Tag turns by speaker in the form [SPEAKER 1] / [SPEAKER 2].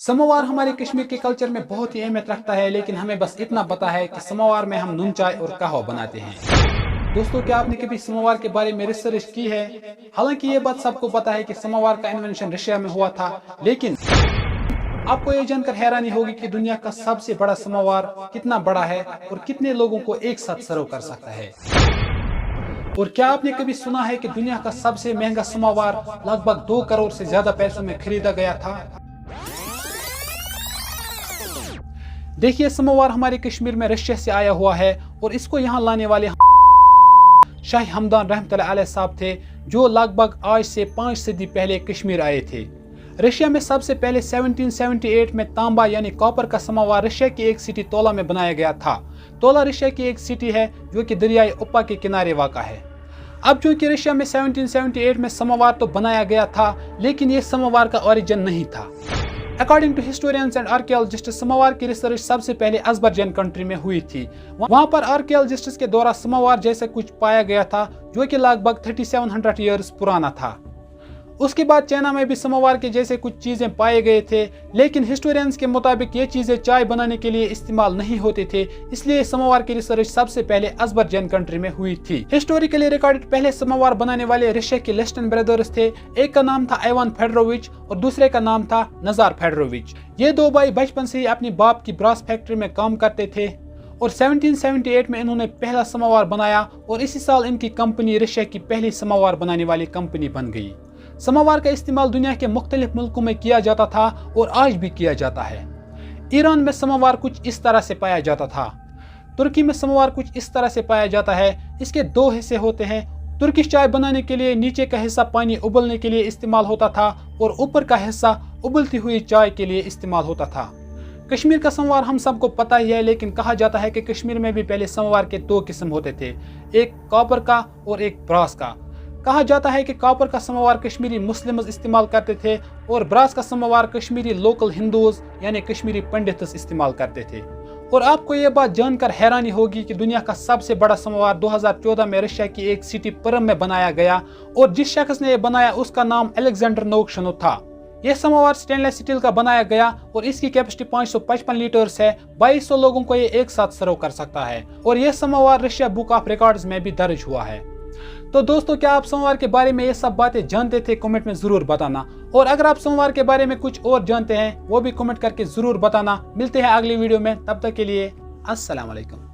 [SPEAKER 1] Samovar हमारे कश्मीर के culture में बहुत ही अहमियत रखता है, लेकिन हमें बस इतना पता है कि समोवार में हम नून चाय और कहवा बनाते हैं। दोस्तों, क्या आपने कभी समोवार के बारे में रिसर्च की है? हालांकि ये बात सबको पता है कि समोवार का इन्वेंशन रशिया में हुआ था, लेकिन आपको ये जानकर हैरानी होगी कि दुनिया का सबसे बड़ा समोवार कितना बड़ा है और कितने लोगों को एक साथ सर्व कर सकता है। और क्या आपने कभी सुना है कि दुनिया का सबसे महंगा समोवार लगभग 2 करोड़ से ज्यादा पैसों में खरीदा गया था? देखिए, समोवार हमारे कश्मीर में रशिया से आया हुआ है और इसको यहाँ लाने वाले शाह हमदान रहमतुल्लाह अलैह साहब थे, जो लगभग आज से 5 सदी पहले कश्मीर आए थे। रशिया में सबसे पहले 1778 में तांबा यानी कॉपर का समोवार रशिया की एक सिटी तोला में बनाया गया था। तोला रशिया की एक सिटी है जो कि दरियाई उप्पा के किनारे वाक़ा है। अब चूंकि रशिया में 1778 में समोवार तो बनाया गया था, लेकिन ये समोवार का ओरिजिन नहीं था। According to historians and archaeologists, samovar की रिसर्च सबसे पहले अज़रबैजान कंट्री में हुई थी। वहां पर आर्कियोलॉजिस्ट के द्वारा समोवार जैसे कुछ पाया गया था जो कि लगभग 3700 ईयर्स पुराना था। उसके बाद चाइना में भी समोवार के जैसे कुछ चीजें पाए गए थे, लेकिन हिस्टोरियंस के मुताबिक ये चीजें चाय बनाने के लिए इस्तेमाल नहीं होते थे, इसलिए समोवार की रिसर्च सबसे पहले अज़रबैजान कंट्री में हुई थी। हिस्टोरिकली रिकॉर्डेड पहले समोवार बनाने वाले रशिया के लेस्टन ब्रदर्स थे। एक का नाम था इवान फेडोरोविच और दूसरे का नाम था नज़ार फेडोरोविच। ये दो भाई बचपन से ही अपनी बाप की ब्रास फैक्ट्री में काम करते थे और 1778 में इन्होंने पहला समोवार बनाया और इसी साल इनकी कंपनी रशिया की पहली समोवार बनाने वाली कंपनी बन गई। समोवार का इस्तेमाल दुनिया के मुख्तलिफ मुल्कों में किया जाता था और आज भी किया जाता है। ईरान में समोवार कुछ इस तरह से पाया जाता था। तुर्की में समोवार कुछ इस तरह से पाया जाता है। इसके 2 हिस्से होते हैं। तुर्किश चाय बनाने के लिए नीचे का हिस्सा पानी उबलने के लिए इस्तेमाल होता था और ऊपर का हिस्सा उबलती हुई चाय के लिए इस्तेमाल होता था। कश्मीर का समोवार हम सबको पता ही है, लेकिन कहा जाता है कि कश्मीर में भी पहले समोवार के 2 किस्म होते थे, एक कॉपर का और एक ब्रास का। कहा जाता है कि कॉपर का समोवार कश्मीरी मुस्लिम्स इस्तेमाल करते थे और ब्रास का समोवार कश्मीरी लोकल हिंदूज यानी कश्मीरी पंडित्स इस्तेमाल करते थे। और आपको ये बात जानकर हैरानी होगी कि दुनिया का सबसे बड़ा समोवार 2014 में रशिया की एक सिटी परम में बनाया गया और जिस शख्स ने ये बनाया उसका नाम अलेक्जेंडर नोगशनो था। यह समोवार स्टेनलेस स्टील का बनाया गया और इसकी कैपेसिटी 555 लीटर्स है। 2200 लोगों को ये एक साथ सर्व कर सकता है और यह samovar Russia book of records में भी दर्ज हुआ है। तो दोस्तों, क्या आप समोवार के बारे में ये सब बातें जानते थे? कमेंट में जरूर बताना। और अगर आप समोवार के बारे में कुछ और जानते हैं वो भी कमेंट करके जरूर बताना। मिलते हैं अगली वीडियो में, तब तक के लिए अस्सलाम वालेकुम।